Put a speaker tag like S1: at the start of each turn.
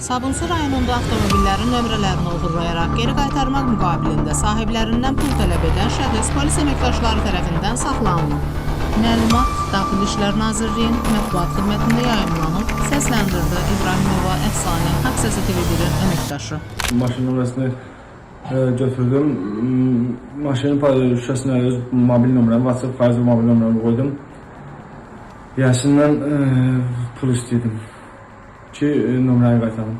S1: Sabunçu rayonunda avtomobillərin nömrələrini oğurlayaraq geri qaytarmaq müqabilində sahiblərindən pul tələb edən şəxs polis əməkdaşları tərəfindən saxlanılıb. Məlumat Daxili İşlər Nazirliyinin mətbuat xidmətində yayımlanıb, səsləndirdi İbrahimova Əfsanə, Haqq Səsi TV1-in əməkdaşı.
S2: Maşın nömrəsini götürdüm. Maşının şüşəsinə öz mobil nömrəmi, WhatsApp faizi mobil nömrəmi qoydum. Yasin'den pul istedim ki nömrəni qaytarım.